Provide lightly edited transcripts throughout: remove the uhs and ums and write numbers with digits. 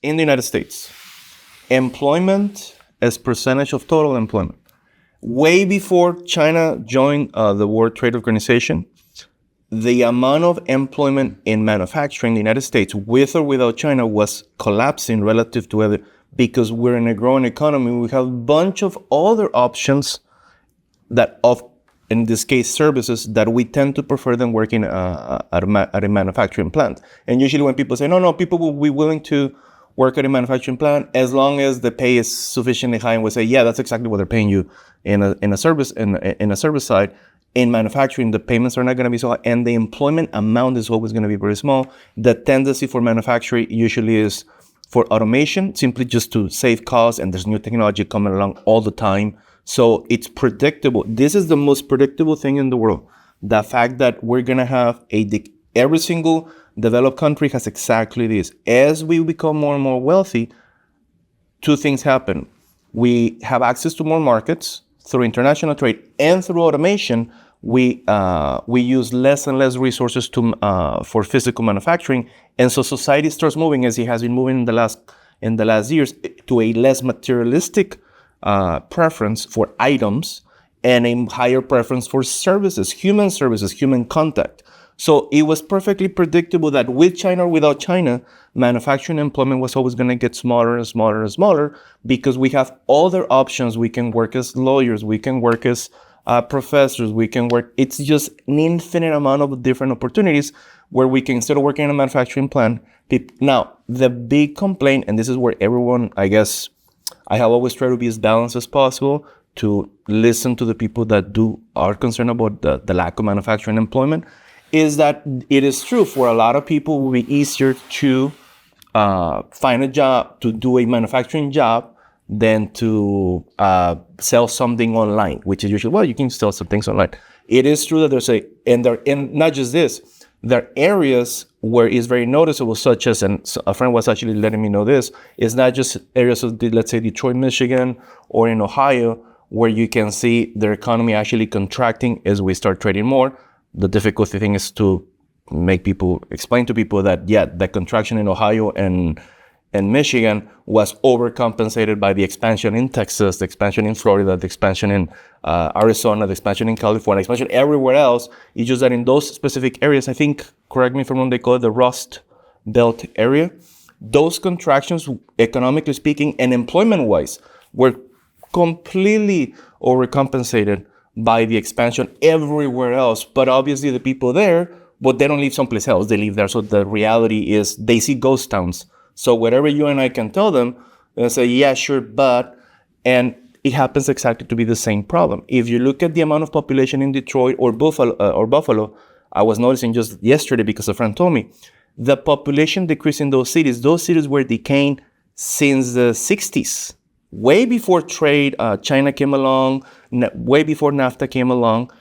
In the United States, employment as percentage of total employment. Way before China joined the World Trade Organization, the amount of employment in manufacturing in the United States, with or without China, was collapsing relative to other, because we're in a growing economy. We have a bunch of other options that in this case, services that we tend to prefer than working at a manufacturing plant. And usually when people say, no, people will be willing to work at a manufacturing plant as long as the pay is sufficiently high, and we say, yeah, that's exactly what they're paying you in a service side. In manufacturing, the payments are not going to be so high, and the employment amount is always going to be very small. The tendency for manufacturing usually is for automation, simply just to save costs, and there's new technology coming along all the time. So it's predictable. This is the most predictable thing in the world. The fact that we're going to have every single developed country has exactly this. As we become more and more wealthy, two things happen. We have access to more markets through international trade, and through automation, we use less and less resources for physical manufacturing, and so society starts moving, as it has been moving in the last years, to a less materialistic preference for items and a higher preference for services, human contact. So it was perfectly predictable that with China or without China, manufacturing employment was always going to get smaller and smaller and smaller, because we have other options. We can work as lawyers, we can work as professors, it's just an infinite amount of different opportunities where we can, instead of working in a manufacturing plant. Now, the big complaint, and this is where everyone, I guess, I have always tried to be as balanced as possible, to listen to the people that are concerned about the lack of manufacturing employment, is that it is true for a lot of people, it will be easier to find a job, to do a manufacturing job, than to sell something online, which is usually, well, you can sell some things online. It is true that and not just this, there are areas where it's very noticeable, such as, and a friend was actually letting me know this, it's not just areas of, let's say, Detroit, Michigan, or in Ohio, where you can see their economy actually contracting as we start trading more. The difficulty thing is to explain to people that, yeah, the contraction in Ohio and Michigan was overcompensated by the expansion in Texas, the expansion in Florida, the expansion in Arizona, the expansion in California, expansion everywhere else. It's just that in those specific areas, I think, correct me if I'm wrong, they call it the Rust Belt area. Those contractions, economically speaking and employment-wise, were completely overcompensated by the expansion everywhere else. But obviously the people there, but they don't live someplace else, they live there. So the reality is they see ghost towns. So whatever you and I can tell them, they'll say, yeah, sure, but, and it happens exactly to be the same problem. If you look at the amount of population in Detroit or Buffalo, I was noticing just yesterday because a friend told me, the population decrease in those cities were decaying since the 60s. Way before trade, China came along, way before NAFTA came along.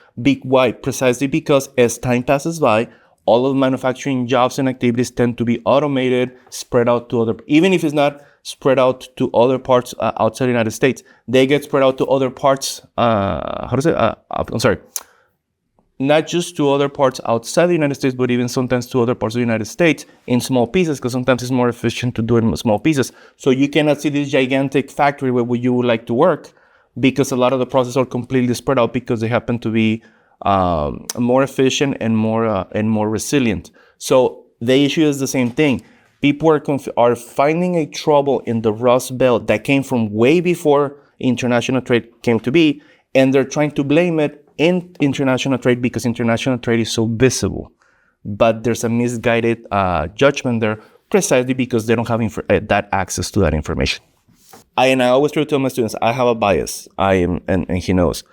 Why? Precisely because as time passes by, all of the manufacturing jobs and activities tend to be automated, spread out to other, even if it's not spread out to other parts outside the United States, they get spread out to other parts, not just to other parts outside the United States, but even sometimes to other parts of the United States in small pieces, because sometimes it's more efficient to do it in small pieces. So you cannot see this gigantic factory where you would like to work, because a lot of the processes are completely spread out because they happen to be more efficient and more resilient. So the issue is the same thing. People are finding a trouble in the Rust Belt that came from way before international trade came to be, and they're trying to blame it in international trade because international trade is so visible. But there's a misguided judgment there, precisely because they don't have that access to that information. I always try to tell my students, I have a bias. And he knows.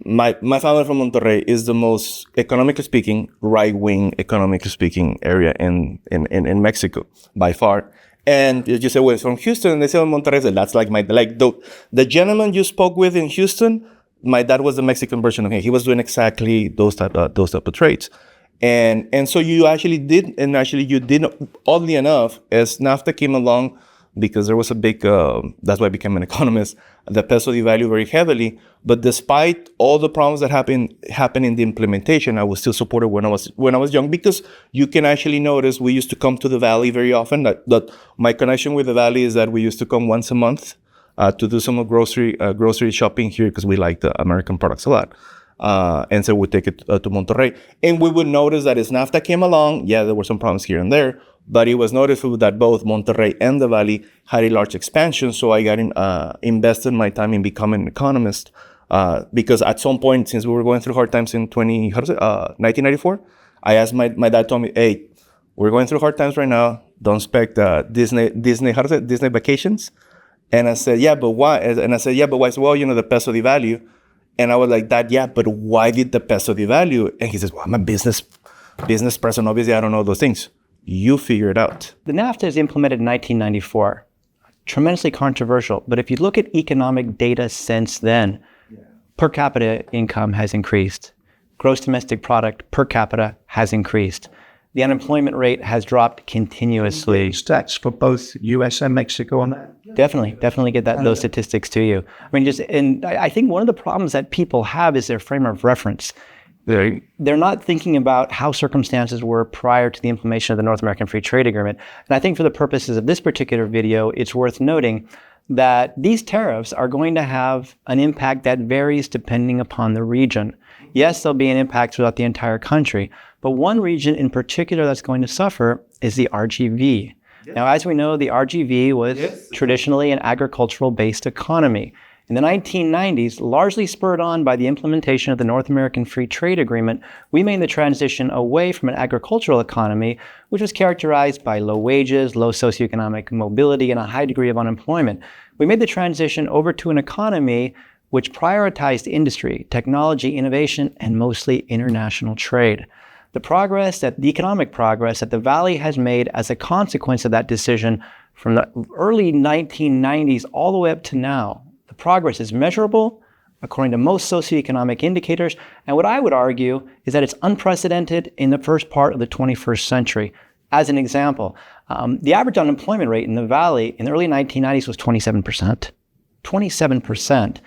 My family from Monterrey is the most, economically speaking, right-wing, economically speaking area in Mexico by far. And you say, well, it's from Houston, and they say, oh, Monterrey. So that's like the gentleman you spoke with in Houston. My dad was the Mexican version of him. He was doing exactly those type of trades. And so you did, oddly enough, as NAFTA came along, because there was a big, that's why I became an economist, the peso devalued very heavily. But despite all the problems that happened in the implementation, I was still supported when I was young, because you can actually notice we used to come to the Valley very often. That my connection with the Valley is that we used to come once a month to do some grocery shopping here, because we like the American products a lot. And so we'd take it to Monterrey. And we would notice that as NAFTA came along, there were some problems here and there, but it was noticeable that both Monterrey and the Valley had a large expansion. So I got invested my time in becoming an economist, because at some point, since we were going through hard times in 1994, I asked my dad, told me, hey, we're going through hard times right now. Don't expect Disney vacations. And I said, yeah, but why? And I said, yeah, but why? I said, well, the peso devalue. And I was like, Dad, yeah, but why did the peso devalue? And he says, well, I'm a business person. Obviously, I don't know those things. You figure it out. The NAFTA is implemented in 1994. Tremendously controversial. But if you look at economic data since then, per capita income has increased. Gross domestic product per capita has increased. The unemployment rate has dropped continuously. Stats for both US and Mexico on that? Definitely get those statistics to you. I mean, and I think one of the problems that people have is their frame of reference. They're not thinking about how circumstances were prior to the implementation of the North American Free Trade Agreement. And I think for the purposes of this particular video, it's worth noting that these tariffs are going to have an impact that varies depending upon the region. Yes, there'll be an impact throughout the entire country, but one region in particular that's going to suffer is the RGV. Yes. Now, as we know, the RGV was traditionally an agricultural-based economy. In the 1990s, largely spurred on by the implementation of the North American Free Trade Agreement, we made the transition away from an agricultural economy, which was characterized by low wages, low socioeconomic mobility, and a high degree of unemployment. We made the transition over to an economy which prioritized industry, technology, innovation, and mostly international trade. The economic progress that the Valley has made as a consequence of that decision from the early 1990s all the way up to now, the progress is measurable according to most socioeconomic indicators, and what I would argue is that it's unprecedented in the first part of the 21st century. As an example, the average unemployment rate in the Valley in the early 1990s was 27%. 27%.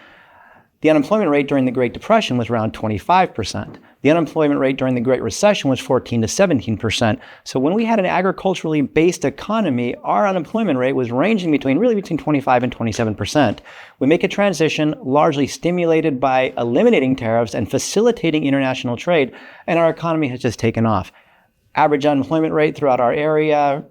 The unemployment rate during the Great Depression was around 25%. The unemployment rate during the Great Recession was 14 to 17%. So when we had an agriculturally based economy, our unemployment rate was ranging between 25 and 27%. We make a transition largely stimulated by eliminating tariffs and facilitating international trade, and our economy has just taken off. Average unemployment rate throughout our area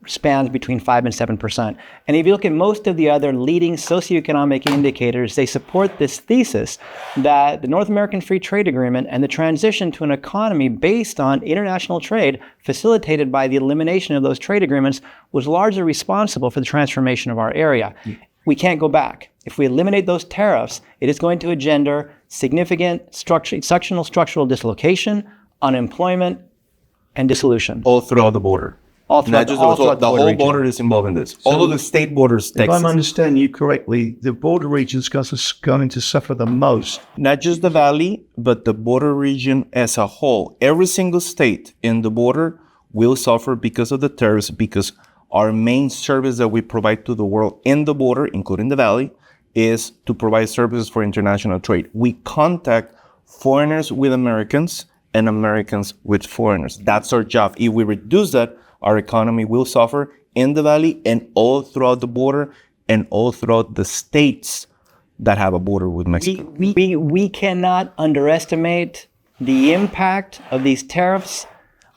spans between 5 and 7%. And if you look at most of the other leading socioeconomic indicators, they support this thesis that the North American Free Trade Agreement and the transition to an economy based on international trade, facilitated by the elimination of those trade agreements, was largely responsible for the transformation of our area. We can't go back. If we eliminate those tariffs, it is going to engender significant sectional structural dislocation, unemployment, and dissolution. All throughout the border. The whole border is involved in this. All of the state borders, Texas. If I understand you correctly, the border regions going to suffer the most. Not just the Valley, but the border region as a whole. Every single state in the border will suffer because of the tariffs, because our main service that we provide to the world in the border, including the Valley, is to provide services for international trade. We contact foreigners with Americans and Americans with foreigners. That's our job. If we reduce that, our economy will suffer in the Valley and all throughout the border and all throughout the states that have a border with Mexico. We cannot underestimate the impact of these tariffs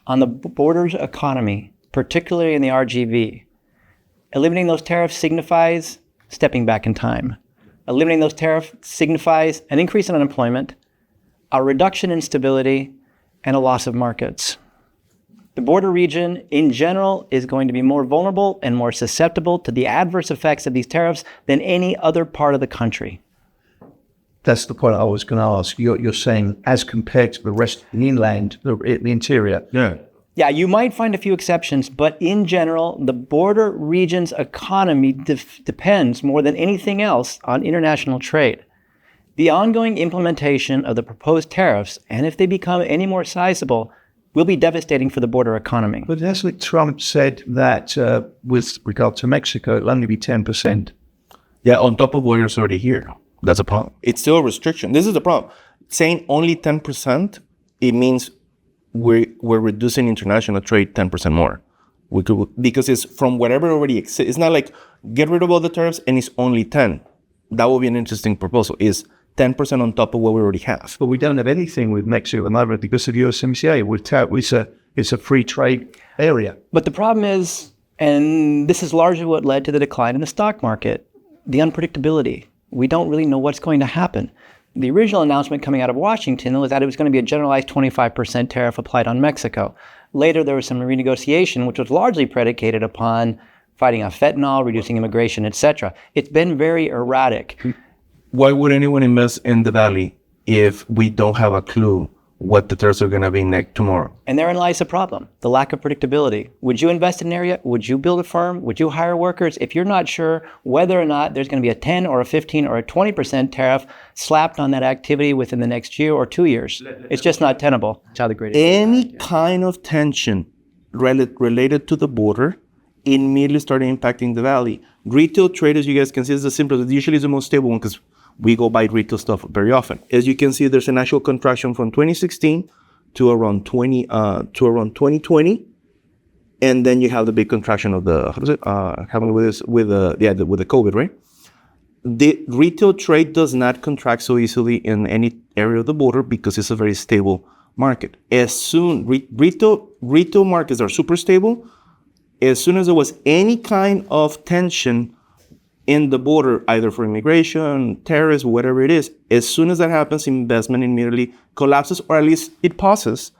on the border's economy, particularly in the RGV. Eliminating those tariffs signifies stepping back in time. Eliminating those tariffs signifies an increase in unemployment, a reduction in stability, and a loss of markets. The border region, in general, is going to be more vulnerable and more susceptible to the adverse effects of these tariffs than any other part of the country. That's the point I was going to ask. You're saying as compared to the rest of the inland, the interior. Yeah, you might find a few exceptions, but in general, the border region's economy depends more than anything else on international trade. The ongoing implementation of the proposed tariffs, and if they become any more sizable, will be devastating for the border economy. But hasn't Trump said that with regard to Mexico, it'll only be 10%? Yeah, on top of what is already here. That's a problem. It's still a restriction. This is the problem. Saying only 10%, it means we're reducing international trade 10% more. Because it's from whatever already exists. It's not like get rid of all the tariffs and it's only 10. That would be an interesting proposal. Is 10% on top of what we already have. But we don't have anything with Mexico at the moment because of USMCA. It's a free trade area. But the problem is, and this is largely what led to the decline in the stock market, the unpredictability. We don't really know what's going to happen. The original announcement coming out of Washington was that it was going to be a generalized 25% tariff applied on Mexico. Later, there was some renegotiation, which was largely predicated upon fighting off fentanyl, reducing immigration, etc. It's been very erratic. Why would anyone invest in the Valley if we don't have a clue what the tariffs are going to be next tomorrow? And therein lies the problem, the lack of predictability. Would you invest in an area? Would you build a firm? Would you hire workers? If you're not sure whether or not there's going to be a 10 or a 15 or a 20% tariff slapped on that activity within the next year or 2 years, it's just not tenable. That's how the greatest. Any kind of tension related to the border immediately started impacting the Valley. Retail trade, as you guys can see, is the simplest. Usually it's the most stable one because we go buy retail stuff very often. As you can see, there's an actual contraction from 2016 to around 2020, and then you have the big contraction of the happening with the COVID, right? The retail trade does not contract so easily in any area of the border because it's a very stable market. As soon retail markets are super stable. As soon as there was any kind of tension in the border, either for immigration, tariffs, whatever it is, as soon as that happens, investment immediately collapses, or at least it pauses,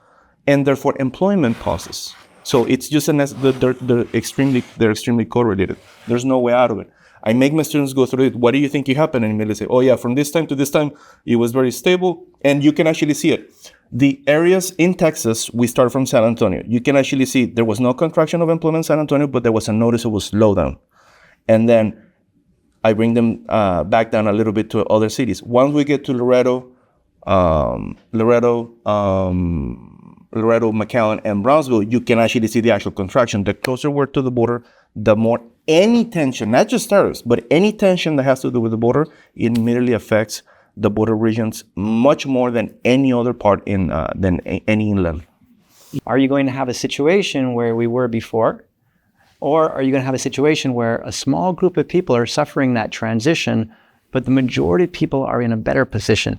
and therefore employment pauses. So it's just they're extremely correlated. There's no way out of it. I make my students go through it. What do you think happened? And immediately say, oh yeah, from this time to this time, it was very stable, and you can actually see it. The areas in Texas, we start from San Antonio. You can actually see there was no contraction of employment in San Antonio, but there was a noticeable slowdown. And then I bring them back down a little bit to other cities. Once we get to Laredo, McAllen, and Brownsville, you can actually see the actual contraction. The closer we're to the border, the more any tension, not just tariffs, but any tension that has to do with the border, it immediately affects the border regions much more than any other part than any inland. Are you going to have a situation where we were before? Or are you going to have a situation where a small group of people are suffering that transition, but the majority of people are in a better position?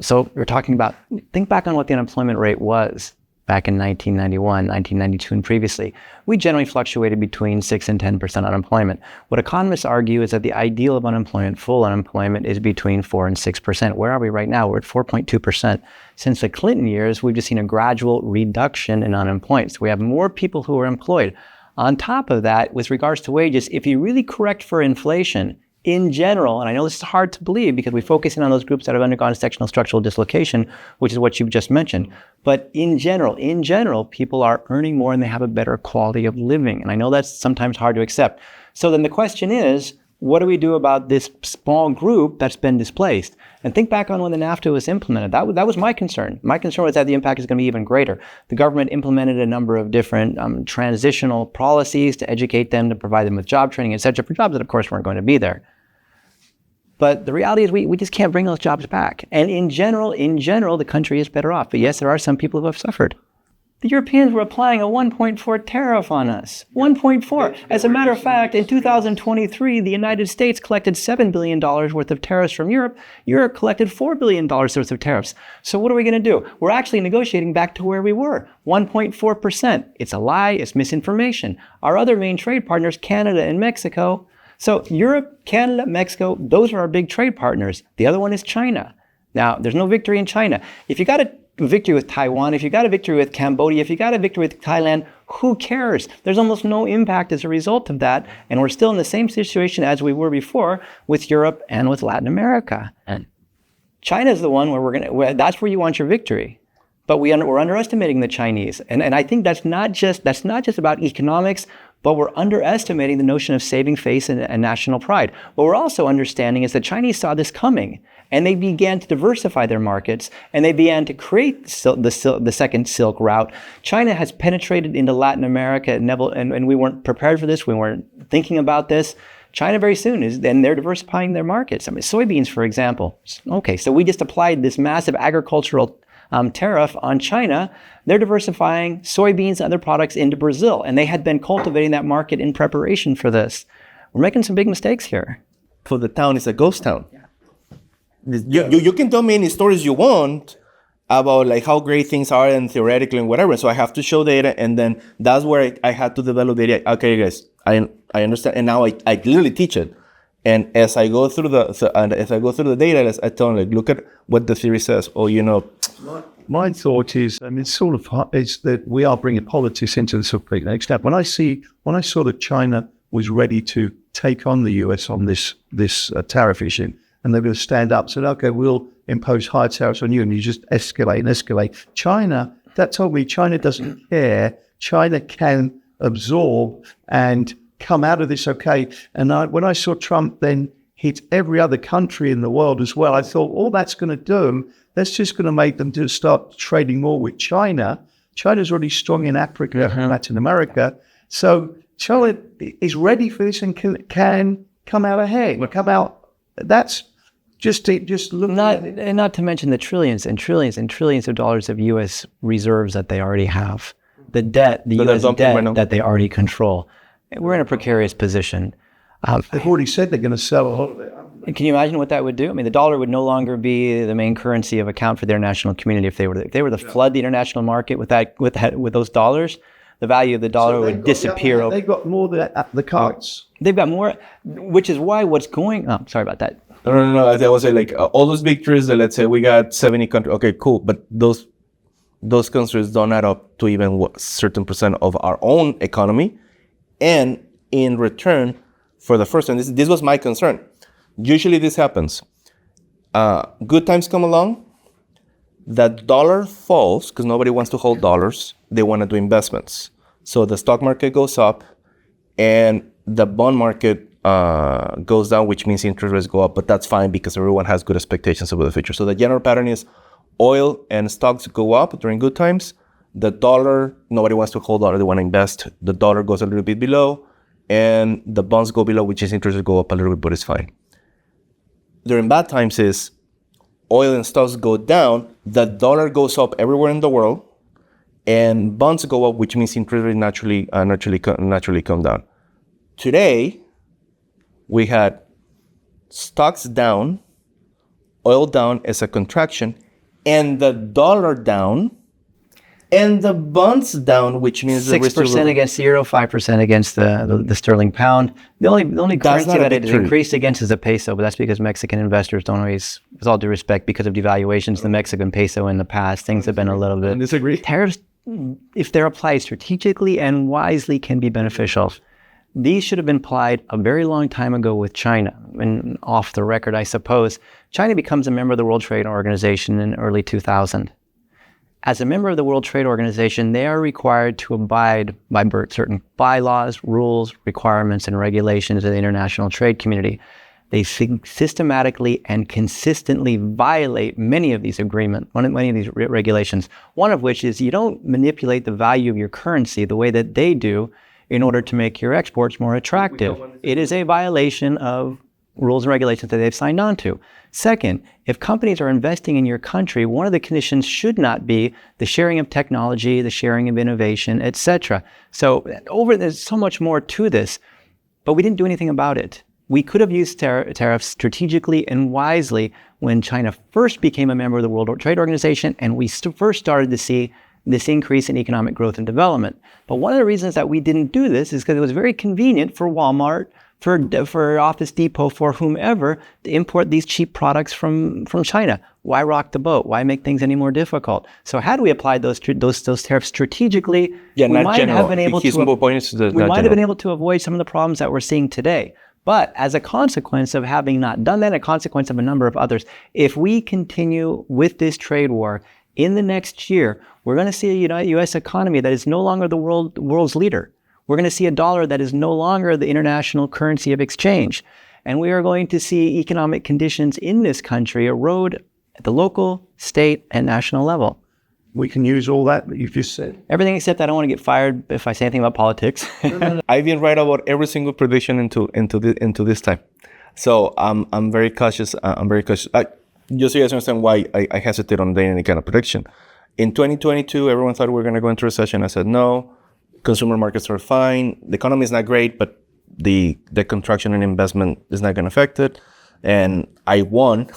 So we're talking about, think back on what the unemployment rate was back in 1991, 1992, and previously. We generally fluctuated between 6 and 10% unemployment. What economists argue is that the ideal of unemployment, full unemployment, is between 4 and 6%. Where are we right now? We're at 4.2%. Since the Clinton years, we've just seen a gradual reduction in unemployment. So we have more people who are employed. On top of that, with regards to wages, if you really correct for inflation, in general, and I know this is hard to believe because we focus in on those groups that have undergone sectional structural dislocation, which is what you've just mentioned. But in general, people are earning more and they have a better quality of living. And I know that's sometimes hard to accept. So then the question is, what do we do about this small group that's been displaced? And think back on when the NAFTA was implemented. That was my concern. My concern was that the impact is going to be even greater. The government implemented a number of different transitional policies to educate them, to provide them with job training, et cetera, for jobs that, of course, weren't going to be there. But the reality is we just can't bring those jobs back. And in general, the country is better off. But yes, there are some people who have suffered. The Europeans were applying a 1.4 tariff on us. 1.4. As a matter of fact, in 2023, the United States collected $7 billion worth of tariffs from Europe. Europe collected $4 billion worth of tariffs. So what are we going to do? We're actually negotiating back to where we were, 1.4%. It's a lie. It's misinformation. Our other main trade partners, Canada and Mexico. So Europe, Canada, Mexico, those are our big trade partners. The other one is China. Now, there's no victory in China. If you got a victory with Taiwan, if you got a victory with Cambodia, if you got a victory with Thailand, who cares? There's almost no impact as a result of that. And we're still in the same situation as we were before with Europe and with Latin America. And China is the one where that's where you want your victory. But we're underestimating the Chinese. And I think that's not just about economics, But we're underestimating the notion of saving face and national pride. What we're also understanding is that Chinese saw this coming, and they began to diversify their markets, and they began to create the second Silk Route. China has penetrated into Latin America, and we weren't prepared for this. We weren't thinking about this. China very soon then they're diversifying their markets. I mean, soybeans, for example. Okay, so we just applied this massive agricultural tariff on China. They're diversifying soybeans and other products into Brazil, and they had been cultivating that market in preparation for this. We're making some big mistakes here. For the town, it's a ghost town. You can tell me any stories you want about like how great things are and theoretically and whatever. So I have to show data, and then that's where I had to develop data. Okay, guys, I understand, and now I literally teach it. And as I go through the data, I tell them, like, look at what the theory says. Or My thought is, it's sort of is that we are bringing politics into the subject next step. When I saw that China was ready to take on the US on this tariff issue, and they're going to stand up, said, okay, we'll impose higher tariffs on you, and you just escalate and escalate. That told me China doesn't care. China can absorb and come out of this okay. And when I saw Trump then hit every other country in the world as well, I thought, all that's going to do, that's just going to make them to start trading more with China. China's already strong in Africa and Latin America. So China is ready for this and can come out ahead. That's just look. Not to mention the trillions and trillions and trillions of dollars of U.S. reserves that they already have. The U.S. debt that they already control. We're in a precarious position. They've already said they're going to sell a lot of it. Can you imagine what that would do? I mean, the dollar would no longer be the main currency of account for their national community if they were to flood the international market with those dollars. The value of the dollar would disappear. They've got more than the cards. They've got more, which is why what's going on. Sorry about that. No. I was like all those victories that, let's say we got 70 countries. Okay, cool. But those countries don't add up to even a certain percent of our own economy. And in return, for the first time, this was my concern. Usually this happens. Good times come along. The dollar falls because nobody wants to hold dollars. They want to do investments. So the stock market goes up and the bond market goes down, which means interest rates go up. But that's fine because everyone has good expectations about the future. So the general pattern is oil and stocks go up during good times. The dollar, nobody wants to hold dollar, they want to invest. The dollar goes a little bit below, and the bonds go below, which is interest rates go up a little bit, but it's fine. During bad times is oil and stocks go down, the dollar goes up everywhere in the world, and bonds go up, which means interest rates naturally come down. Today, we had stocks down, oil down as a contraction, and the dollar down, and the bonds down, which means 6% against the euro, 5% against the sterling pound. The only currency that it has increased against is the peso, but that's because Mexican investors don't always, with all due respect, because of devaluations, the Mexican peso in the past, things have been a little bit. Disagree. Tariffs, if they're applied strategically and wisely, can be beneficial. These should have been applied a very long time ago with China. And off the record, I suppose, China becomes a member of the World Trade Organization in early 2000. As a member of the World Trade Organization, they are required to abide by certain bylaws, rules, requirements, and regulations of the international trade community. They systematically and consistently violate many of these many of these regulations, one of which is you don't manipulate the value of your currency the way that they do in order to make your exports more attractive. It is a violation of rules and regulations that they've signed on to. Second, if companies are investing in your country, one of the conditions should not be the sharing of technology, the sharing of innovation, etc. So there's so much more to this, but we didn't do anything about it. We could have used tariffs strategically and wisely when China first became a member of the World Trade Organization and we first started to see this increase in economic growth and development. But one of the reasons that we didn't do this is because it was very convenient for Walmart, for Office Depot, for whomever, to import these cheap products from China. Why rock the boat? Why make things any more difficult? So had we applied those tariffs strategically, we might have been able to avoid some of the problems that we're seeing today. But as a consequence of having not done that, a consequence of a number of others, if we continue with this trade war, in the next year, we're going to see a U.S. economy that is no longer the world's leader. We're going to see a dollar that is no longer the international currency of exchange. And we are going to see economic conditions in this country erode at the local, state, and national level. We can use all that you've just said. Everything except I don't want to get fired if I say anything about politics. I've been right about every single prediction into this time. So I'm very cautious. Just so you guys understand why I hesitate on doing any kind of prediction. In 2022, everyone thought we were going to go into recession. I said no. Consumer markets are fine. The economy is not great, but the contraction in investment is not going to affect it. And I won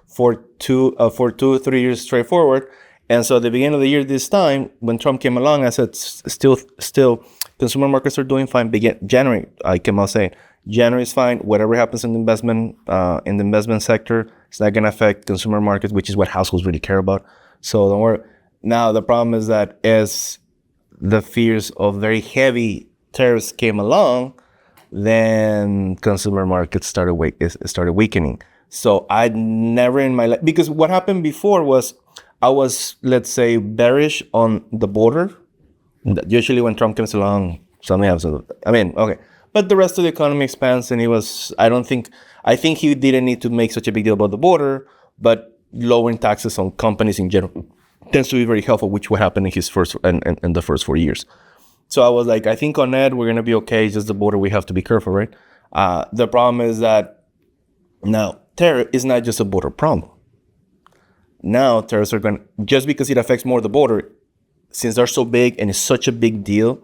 for 3 years straightforward. And so at the beginning of the year this time, when Trump came along, I said, still, consumer markets are doing fine. January, I came out saying, January is fine. Whatever happens in the investment sector, it's not going to affect consumer markets, which is what households really care about. So don't worry. Now, the problem is that as the fears of very heavy tariffs came along, then consumer markets started weakening. So I'd never in my life, because what happened before was I was, let's say, bearish on the border. Usually when Trump comes along, something happens. Okay. But the rest of the economy expands, and I think he didn't need to make such a big deal about the border, but lowering taxes on companies in general tends to be very helpful, which what happened in his first in the first 4 years. So I was like, I think on that, we're going to be okay. It's just the border. We have to be careful, right? The problem is that now tariff is not just a border problem. Now tariffs are just because it affects more the border, since they're so big and it's such a big deal,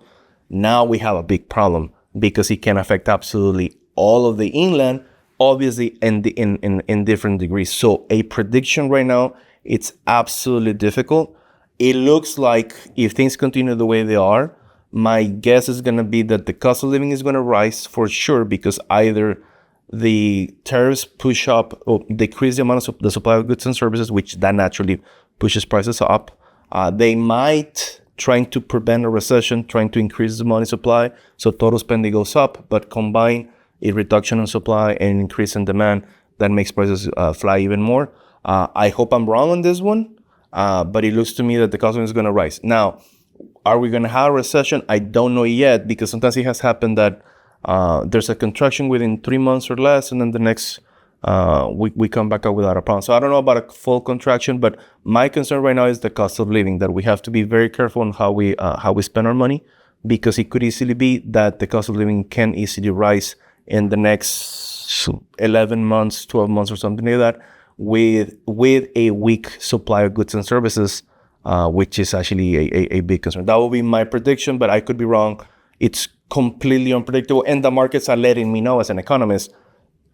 now we have a big problem because it can affect absolutely all of the inland, obviously in different degrees. So a prediction right now, it's absolutely difficult. It looks like if things continue the way they are, my guess is going to be that the cost of living is going to rise for sure, because either the tariffs push up or decrease the amount of the supply of goods and services, which that naturally pushes prices up. They might trying to prevent a recession, trying to increase the money supply, so total spending goes up, but combine a reduction in supply and increase in demand, that makes prices fly even more. I hope I'm wrong on this one, but it looks to me that the cost of living is going to rise. Now, are we going to have a recession? I don't know yet, because sometimes it has happened that there's a contraction within 3 months or less, and then the next we come back up without a problem. So I don't know about a full contraction, but my concern right now is the cost of living, that we have to be very careful on how we spend our money, because it could easily be that the cost of living can easily rise in the next 11 months, 12 months or something like that, with a weak supply of goods and services, which is actually a big concern. That will be my prediction, but I could be wrong. It's completely unpredictable, and the markets are letting me know as an economist,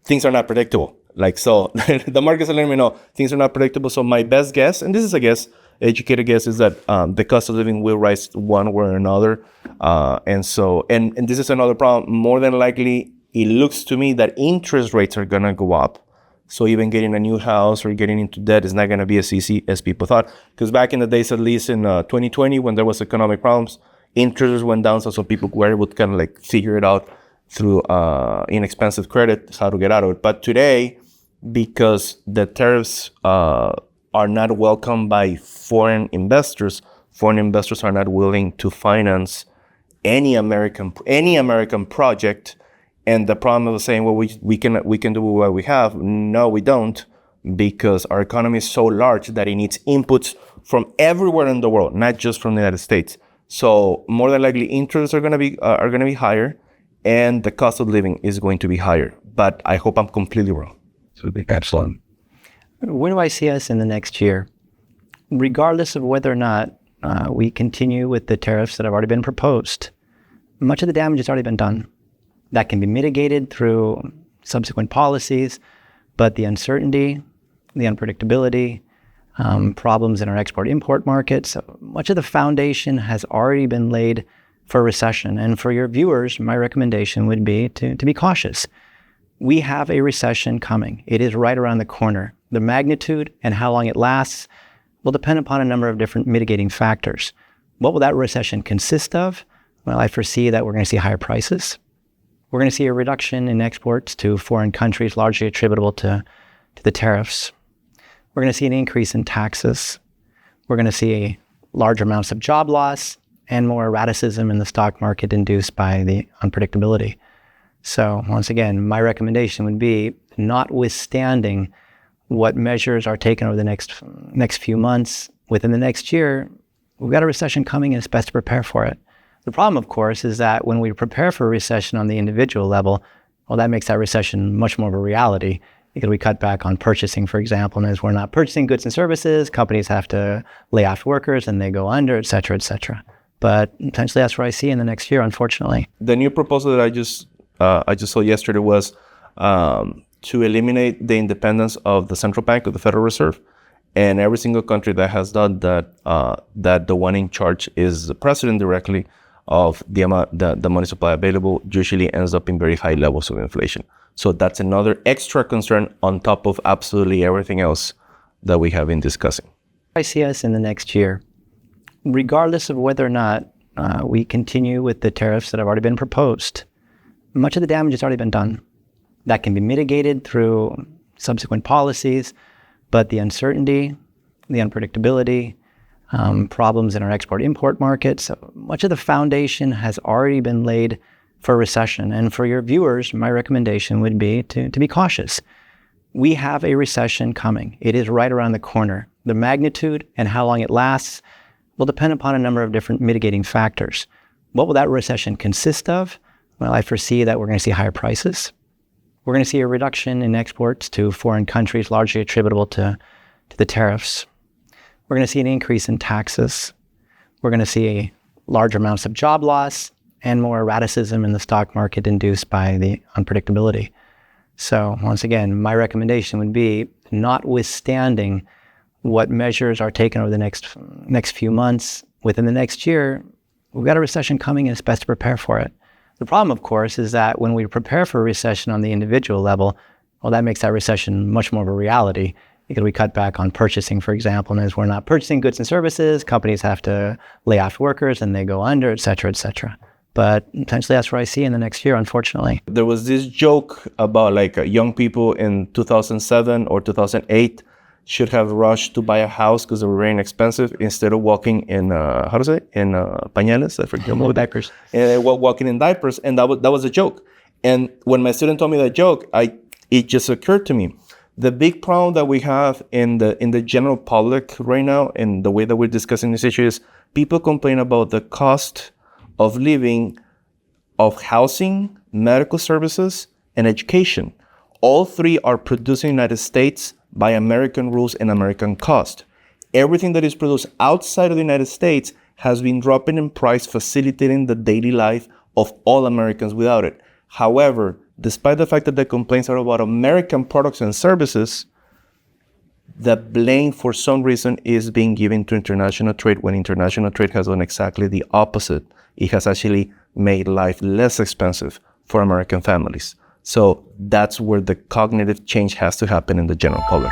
things are not predictable. So the markets are letting me know things are not predictable. So my best guess, and this is a guess, educated guess, is that the cost of living will rise one way or another. And this is another problem. More than likely, it looks to me that interest rates are going to go up. So even getting a new house or getting into debt is not going to be as easy as people thought. Because back in the days, at least in 2020, when there was economic problems, interest rates went down. So people were able to kind of figure it out through inexpensive credit, how to get out of it. But today, because the tariffs are not welcomed by foreign investors are not willing to finance any American project. And the problem is saying, well, we can do what we have. No, we don't, because our economy is so large that it needs inputs from everywhere in the world, not just from the United States. So more than likely, interests are going to be higher, and the cost of living is going to be higher. But I hope I'm completely wrong. So excellent. Where do I see us in the next year? Regardless of whether or not we continue with the tariffs that have already been proposed, much of the damage has already been done. That can be mitigated through subsequent policies, but the uncertainty, the unpredictability, problems in our export-import markets, much of the foundation has already been laid for recession. And for your viewers, my recommendation would be to be cautious. We have a recession coming. It is right around the corner. The magnitude and how long it lasts will depend upon a number of different mitigating factors. What will that recession consist of? Well, I foresee that we're going to see higher prices. We're going to see a reduction in exports to foreign countries, largely attributable to the tariffs. We're going to see an increase in taxes. We're going to see large amounts of job loss, and more erraticism in the stock market induced by the unpredictability. So once again, my recommendation would be, notwithstanding what measures are taken over the next few months, within the next year, we've got a recession coming and it's best to prepare for it. The problem, of course, is that when we prepare for a recession on the individual level, well, that makes that recession much more of a reality because we cut back on purchasing, for example, and as we're not purchasing goods and services, companies have to lay off workers and they go under, et cetera, et cetera. But potentially that's what I see in the next year, unfortunately. The new proposal that I just saw yesterday was to eliminate the independence of the central bank, of the Federal Reserve, and every single country that has done that, that the one in charge is the president directly of the amount, the money supply available usually ends up in very high levels of inflation. So that's another extra concern on top of absolutely everything else that we have been discussing. I see us in the next year, regardless of whether or not we continue with the tariffs that have already been proposed. Much of the damage has already been done. That can be mitigated through subsequent policies, but the uncertainty, the unpredictability, problems in our export-import markets, much of the foundation has already been laid for recession. And for your viewers, my recommendation would be to be cautious. We have a recession coming. It is right around the corner. The magnitude and how long it lasts will depend upon a number of different mitigating factors. What will that recession consist of? Well, I foresee that we're going to see higher prices. We're going to see a reduction in exports to foreign countries, largely attributable to the tariffs. We're going to see an increase in taxes. We're going to see large amounts of job loss and more erraticism in the stock market induced by the unpredictability. So once again, my recommendation would be, notwithstanding what measures are taken over the next few months, within the next year, we've got a recession coming and it's best to prepare for it. The problem, of course, is that when we prepare for a recession on the individual level, well, that makes that recession much more of a reality because we cut back on purchasing, for example, and as we're not purchasing goods and services, companies have to lay off workers and they go under, et cetera, et cetera. But potentially that's what I see in the next year, unfortunately. There was this joke about like young people in 2007 or 2008 should have rushed to buy a house because they were very inexpensive instead of walking in, pañales, I forget. Diapers. And walking in diapers, and that was a joke. And when my student told me that joke, it just occurred to me. The big problem that we have in the general public right now, and the way that we're discussing this issue, is people complain about the cost of living, of housing, medical services, and education. All three are produced in the United States by American rules and American cost. Everything that is produced outside of the United States has been dropping in price, facilitating the daily life of all Americans without it. However, despite the fact that the complaints are about American products and services, the blame for some reason is being given to international trade when international trade has done exactly the opposite. It has actually made life less expensive for American families. So that's where the cognitive change has to happen in the general public.